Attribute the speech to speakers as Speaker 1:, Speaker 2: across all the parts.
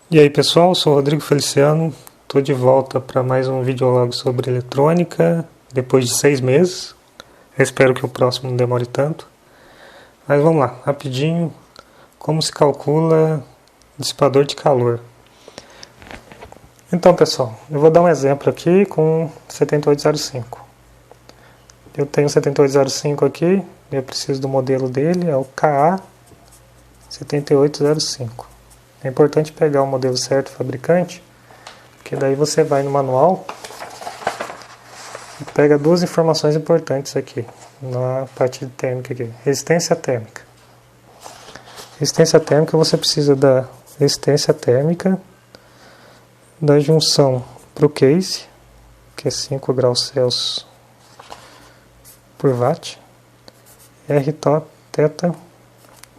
Speaker 1: E aí pessoal, sou o Rodrigo Feliciano, estou de volta para mais um videolog sobre eletrônica, depois de 6 meses. Eu espero que o próximo não demore tanto. Mas vamos lá, rapidinho, como se calcula dissipador de calor. Então pessoal, eu vou dar um exemplo aqui com 7805. Eu tenho 7805 aqui, eu preciso do modelo dele, é o KA7805. É importante pegar o modelo certo do fabricante, porque daí você vai no manual e pega duas informações importantes aqui, na parte de térmica aqui. Resistência térmica. Resistência térmica, você precisa da resistência térmica da junção para o case, que é 5 graus Celsius por watt, R θ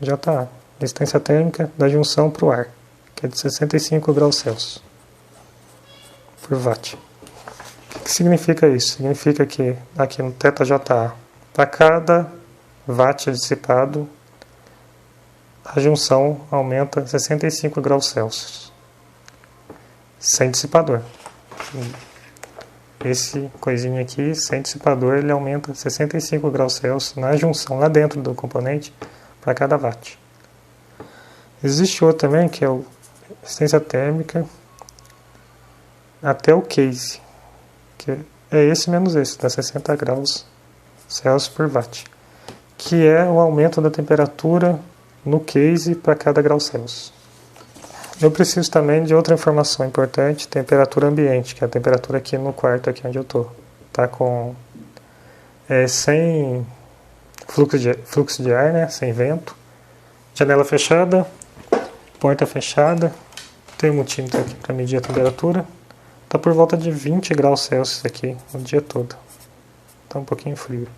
Speaker 1: JA. Resistência térmica da junção para o ar, que é de 65 graus Celsius por watt. O que significa isso? Significa que aqui no θJA, para cada watt dissipado, a junção aumenta 65 graus Celsius, sem dissipador. Esse coisinho aqui, sem dissipador, ele aumenta 65 graus Celsius na junção, lá dentro do componente, para cada watt. Existe outro também, que é a resistência térmica até o case, que é esse menos esse, dá 60 graus Celsius por watt, que é o aumento da temperatura no case para cada grau Celsius. Eu preciso também de outra informação importante, temperatura ambiente, que é a temperatura aqui no quarto, aqui onde eu estou. Está com sem fluxo de ar, né, sem vento, janela fechada, porta fechada, termômetro aqui para medir a temperatura. Está por volta de 20 graus Celsius aqui o dia todo. Está um pouquinho frio.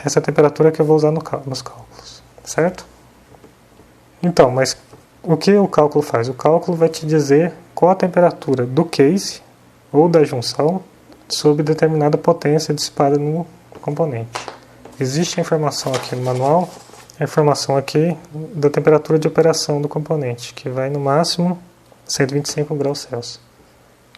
Speaker 1: Essa é a temperatura que eu vou usar nos cálculos, certo? Então, mas o que o cálculo faz? O cálculo vai te dizer qual a temperatura do case ou da junção sob determinada potência dissipada no componente. Existe a informação aqui no manual, a informação aqui da temperatura de operação do componente, que vai no máximo 125 graus Celsius.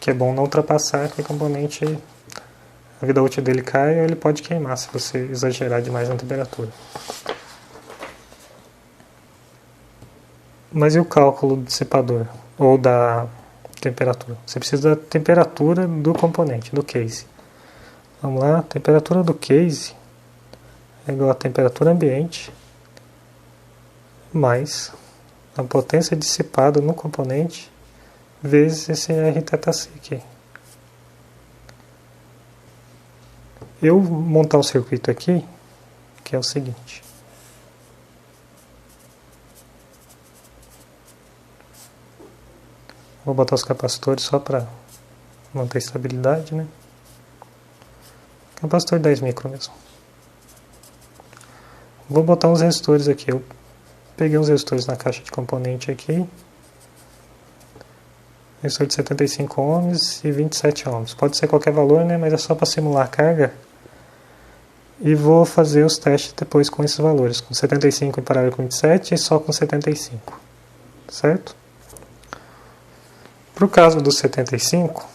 Speaker 1: Que é bom não ultrapassar, que o componente, a vida útil dele cai ou ele pode queimar se você exagerar demais na temperatura. Mas e o cálculo do dissipador ou da temperatura? Você precisa da temperatura do componente, do case. Vamos lá, a temperatura do case é igual a temperatura ambiente mais a potência dissipada no componente vezes esse Rθc aqui. Eu vou montar um circuito aqui, que é o seguinte. Vou botar os capacitores só para manter estabilidade, né? Capacitor 10 micro mesmo. Vou botar uns resistores aqui. Eu peguei uns resistores na caixa de componente aqui. Resistor de 75 ohms e 27 ohms. Pode ser qualquer valor, né? Mas é só para simular a carga. E vou fazer os testes depois com esses valores. Com 75 em paralelo com 27 e só com 75. Certo? Para o caso dos 75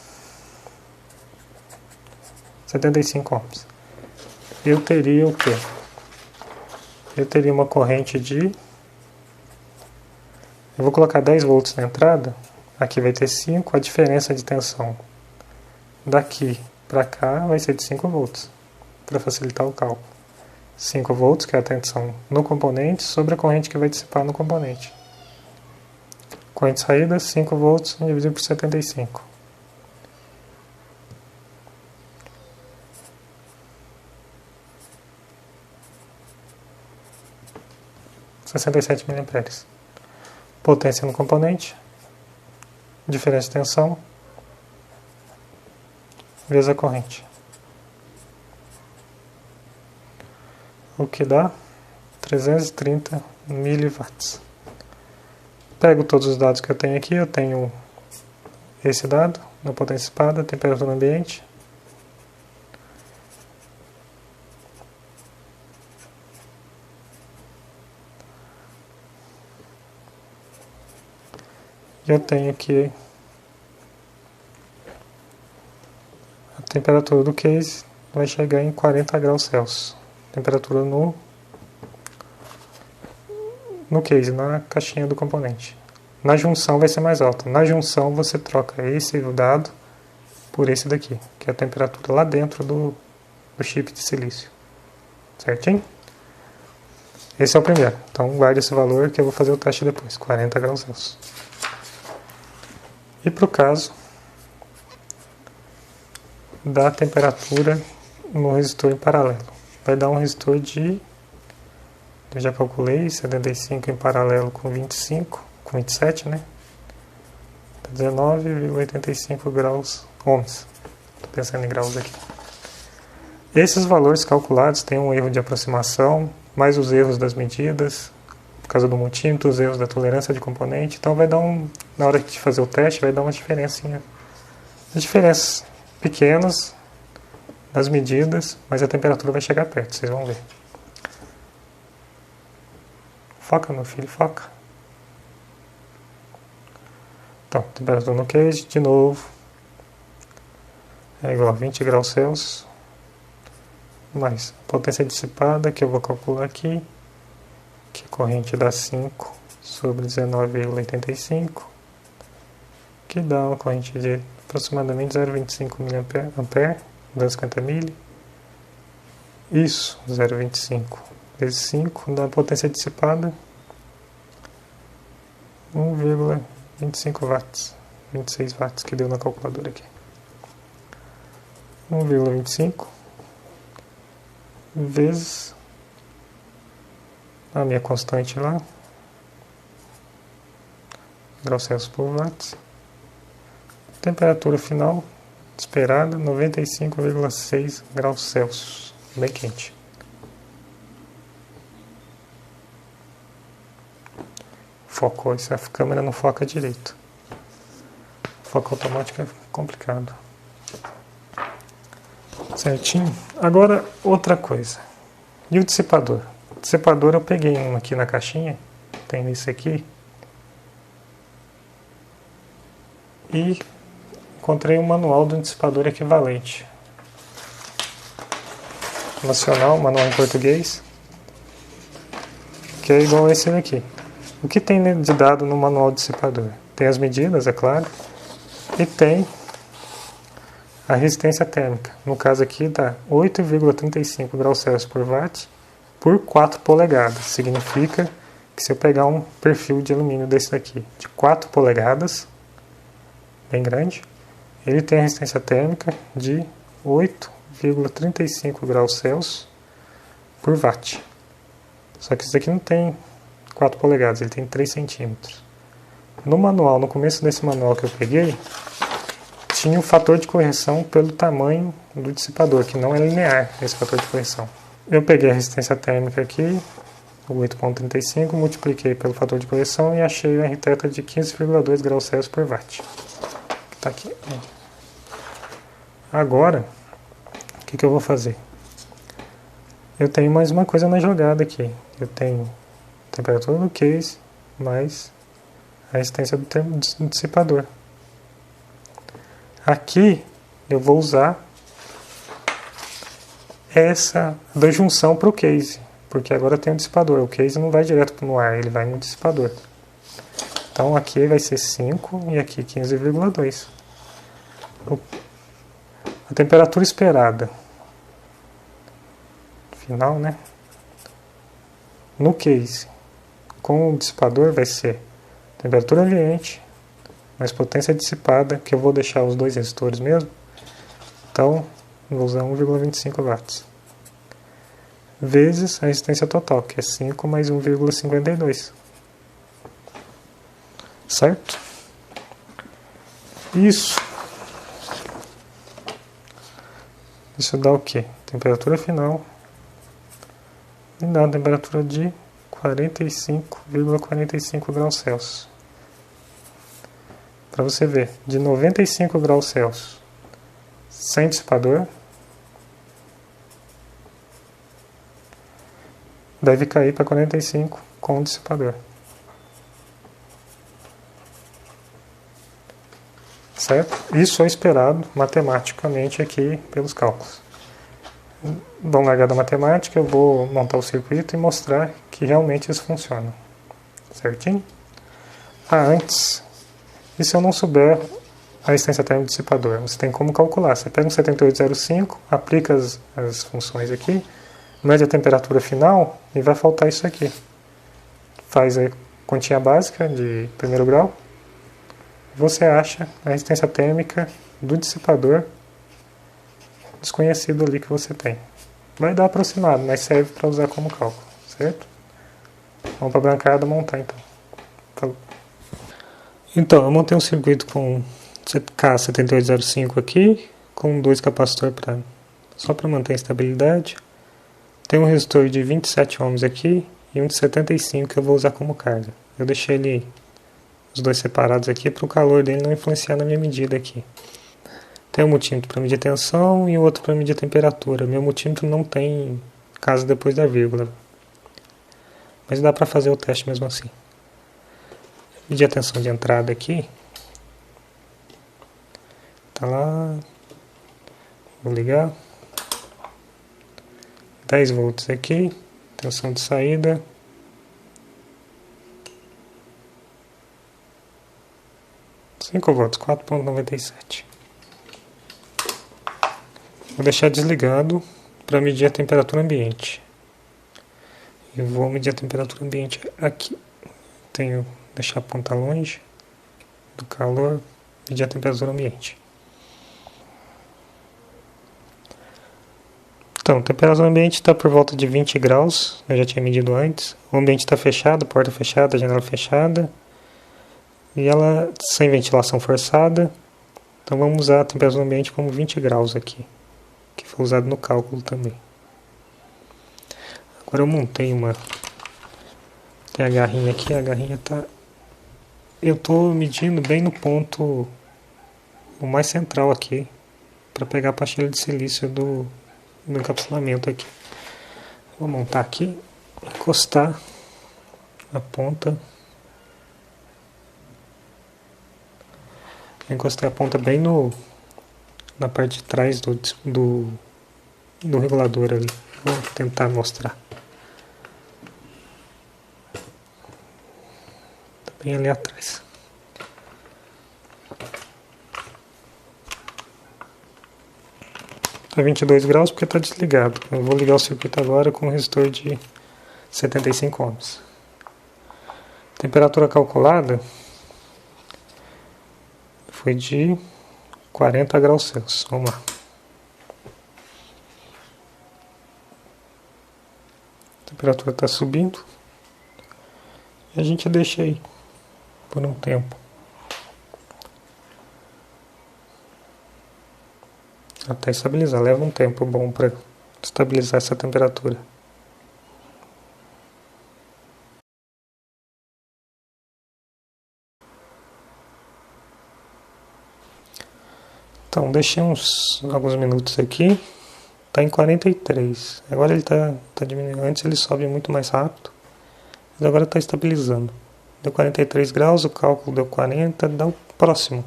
Speaker 1: ohms, eu teria o quê? Eu teria uma corrente de... Eu vou colocar 10 volts na entrada. Aqui vai ter 5, a diferença de tensão daqui para cá vai ser de 5 volts, para facilitar o cálculo. 5 volts, que é a tensão no componente, sobre a corrente que vai dissipar no componente. Corrente de saída, 5 volts dividido por 75. mA. Potência no componente, diferença de tensão, vezes a corrente. O que dá 330 miliwatts. Pego todos os dados que eu tenho aqui, eu tenho esse dado, na potência dissipada, temperatura no ambiente. E eu tenho aqui a temperatura do case vai chegar em 40 graus Celsius. Temperatura no case, na caixinha do componente. Na junção vai ser mais alta. Na junção você troca esse dado por esse daqui, que é a temperatura lá dentro do chip de silício. Certinho? Esse é o primeiro. Então guarde esse valor que eu vou fazer o teste depois. 40 graus Celsius. E para o caso da temperatura no resistor em paralelo. Vai dar um resistor de, eu já calculei, 75 em paralelo com 25, com 27, né? 19,85 graus ohms. Estou pensando em graus aqui. Esses valores calculados têm um erro de aproximação, mais os erros das medidas, por causa do multímetro, os erros da tolerância de componente. Então vai dar na hora de fazer o teste, vai dar uma diferencinha. As diferenças pequenas nas medidas, mas a temperatura vai chegar perto, vocês vão ver. Foca, meu filho, foca. Então, temperatura no case, de novo, é igual a 20 graus Celsius, mais potência dissipada, que eu vou calcular aqui, que a corrente dá 5 sobre 19,85, que dá uma corrente de aproximadamente 0,25 mA, 250 mili. Isso, 0,25 vezes 5 dá potência dissipada 1,25 watts, 26 watts que deu na calculadora aqui. 1,25 vezes a minha constante lá, graus Celsius por watts. Temperatura final esperada 95,6 graus Celsius, bem quente. Focou, essa câmera não foca direito. Foco automático é complicado. Certinho? Agora outra coisa. E o dissipador? O dissipador eu peguei um aqui na caixinha, tem esse aqui. E encontrei um manual do dissipador equivalente. Nacional, manual em português, que é igual a esse daqui. O que tem de dado no manual do dissipador? Tem as medidas, é claro, e tem a resistência térmica. No caso aqui dá 8,35 graus Celsius por watt por 4 polegadas. Significa que se eu pegar um perfil de alumínio desse daqui, de 4 polegadas, bem grande, ele tem a resistência térmica de 8,35 graus Celsius por watt. Só que isso daqui não tem 4 polegadas, ele tem 3 centímetros. No manual, no começo desse manual que eu peguei, tinha o fator de correção pelo tamanho do dissipador, que não é linear esse fator de correção. Eu peguei a resistência térmica aqui, o 8,35, multipliquei pelo fator de correção e achei a R-teta de 15,2 graus Celsius por watt. Tá aqui. Agora, o que eu vou fazer? Eu tenho mais uma coisa na jogada aqui. Eu tenho a temperatura do case mais a resistência do dissipador. Aqui eu vou usar essa da junção para o case, porque agora tem o dissipador. O case não vai direto no ar, ele vai no dissipador. Então aqui vai ser 5 e aqui 15,2. A temperatura esperada final, né? No case com o dissipador vai ser temperatura ambiente mais potência dissipada, que eu vou deixar os dois resistores mesmo. Então vou usar 1,25 watts vezes a resistência total, que é 5 mais 1,52. Certo? Isso dá o quê? Temperatura final e dá uma temperatura de 45,45 graus Celsius. Para você ver, de 95 graus Celsius sem dissipador, deve cair para 45 com o dissipador. certo? Isso é esperado matematicamente aqui pelos cálculos. Dou uma largada matemática, eu vou montar o circuito e mostrar que realmente isso funciona, certinho? Antes, e se eu não souber a resistência térmica do dissipador? Você tem como calcular. Você pega um 7805, aplica as funções aqui, mede a temperatura final e vai faltar isso aqui. Faz a continha básica de primeiro grau, você acha a resistência térmica do dissipador desconhecido ali que você tem. Vai dar aproximado, mas serve para usar como cálculo, certo? Vamos para a bancada montar então. Falou. Então, eu montei um circuito com K7805 aqui, com 2 capacitores só para manter a estabilidade. Tem um resistor de 27 ohms aqui e um de 75 que eu vou usar como carga. Eu deixei os dois separados aqui para o calor dele não influenciar na minha medida aqui. Tem um multímetro para medir tensão e o outro para medir temperatura. Meu multímetro não tem casa depois da vírgula, mas dá para fazer o teste mesmo assim. Medir a tensão de entrada aqui. Tá lá. Vou ligar. 10 volts aqui. Tensão de saída. volts, 4,97. Vou deixar desligado para medir a temperatura ambiente. Eu vou medir a temperatura ambiente aqui. Tenho deixar a ponta longe do calor, medir a temperatura ambiente. Então, a temperatura ambiente está por volta de 20 graus, eu já tinha medido antes. O ambiente está fechado, porta fechada, janela fechada. E ela sem ventilação forçada. Então vamos usar a temperatura ambiente como 20 graus aqui, que foi usado no cálculo também. Agora eu montei tem a garrinha aqui, a garrinha tá... Eu estou medindo bem no ponto o mais central aqui, para pegar a pastilha de silício do encapsulamento aqui. Vou montar aqui, encostar a ponta. Encostei a ponta bem na parte de trás do regulador ali. Vou tentar mostrar. Tá bem ali atrás. Tá 22 graus porque tá desligado. Eu vou ligar o circuito agora com um resistor de 75 ohms. Temperatura calculada foi de 40 graus Celsius. Vamos lá. A temperatura está subindo. E a gente deixa aí por um tempo. Até estabilizar. Leva um tempo bom para estabilizar essa temperatura. Então, deixei alguns minutos aqui, está em 43, agora ele está diminuindo, antes ele sobe muito mais rápido, mas agora está estabilizando. Deu 43 graus, o cálculo deu 40, dá o próximo.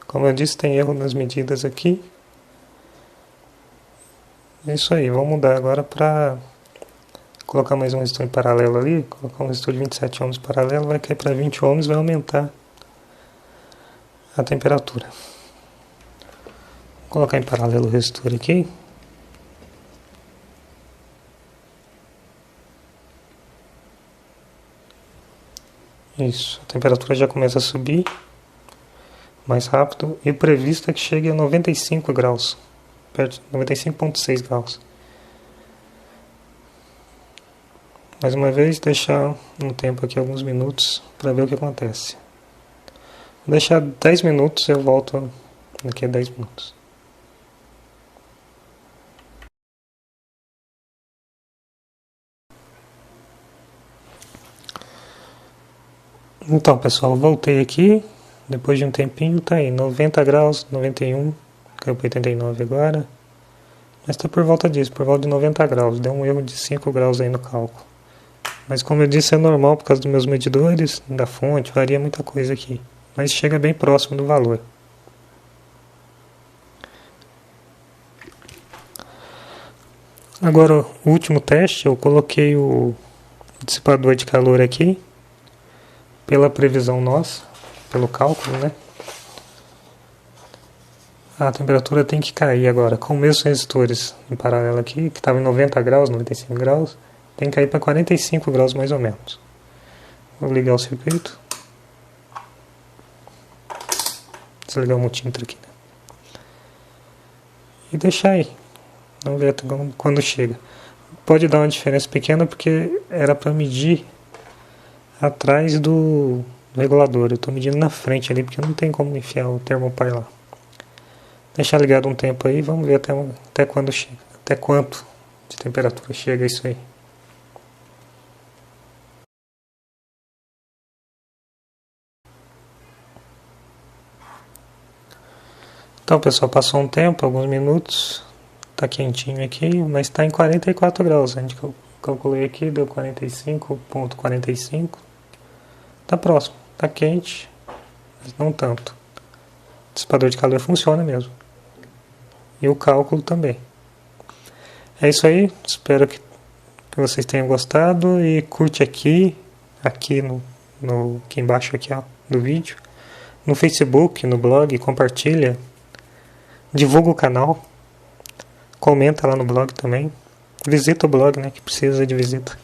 Speaker 1: Como eu disse, tem erro nas medidas aqui. É isso aí, vamos mudar agora para colocar mais um resistor em paralelo ali, colocar um resistor de 27 ohms paralelo, vai cair para 20 ohms, vai aumentar a temperatura. Vou colocar em paralelo o resistor aqui. Isso, a temperatura já começa a subir mais rápido e previsto é que chegue a 95 graus, perto de 95,6 graus. Mais uma vez, deixar um tempo aqui, alguns minutos, para ver o que acontece. Vou deixar 10 minutos, eu volto daqui a 10 minutos. Então, pessoal, voltei aqui, depois de um tempinho, tá aí, 90 graus, 91, caiu para 89 agora, mas tá por volta disso, por volta de 90 graus, deu um erro de 5 graus aí no cálculo. Mas como eu disse, é normal por causa dos meus medidores, da fonte, varia muita coisa aqui, mas chega bem próximo do valor. Agora, o último teste, eu coloquei o dissipador de calor aqui, pela previsão nossa, pelo cálculo, né? A temperatura tem que cair agora, com os mesmos resistores em paralelo aqui, que estava em 90 graus, 95 graus, tem que cair para 45 graus mais ou menos. Vou ligar o circuito. Desligar o multímetro aqui, né? E deixar aí. Vamos ver até quando chega. Pode dar uma diferença pequena porque era para medir atrás do regulador. Eu estou medindo na frente ali porque não tem como enfiar o termopar lá. Deixar ligado um tempo aí, vamos ver até quando chega. Até quanto de temperatura chega isso aí. Então, pessoal, passou um tempo, alguns minutos. Tá quentinho aqui, mas está em 44 graus. A gente calculei aqui, deu 45,45. Tá próximo, tá quente, mas não tanto. O dissipador de calor funciona mesmo. E o cálculo também. É isso aí, espero que vocês tenham gostado e curte aqui aqui embaixo aqui, ó, do vídeo, no Facebook, no blog, compartilha, divulga o canal. Comenta lá no blog também. Visita o blog, né? Que precisa de visita.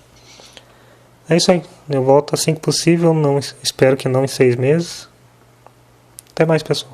Speaker 1: É isso aí. Eu volto assim que possível. Espero que não em 6 meses. Até mais, pessoal.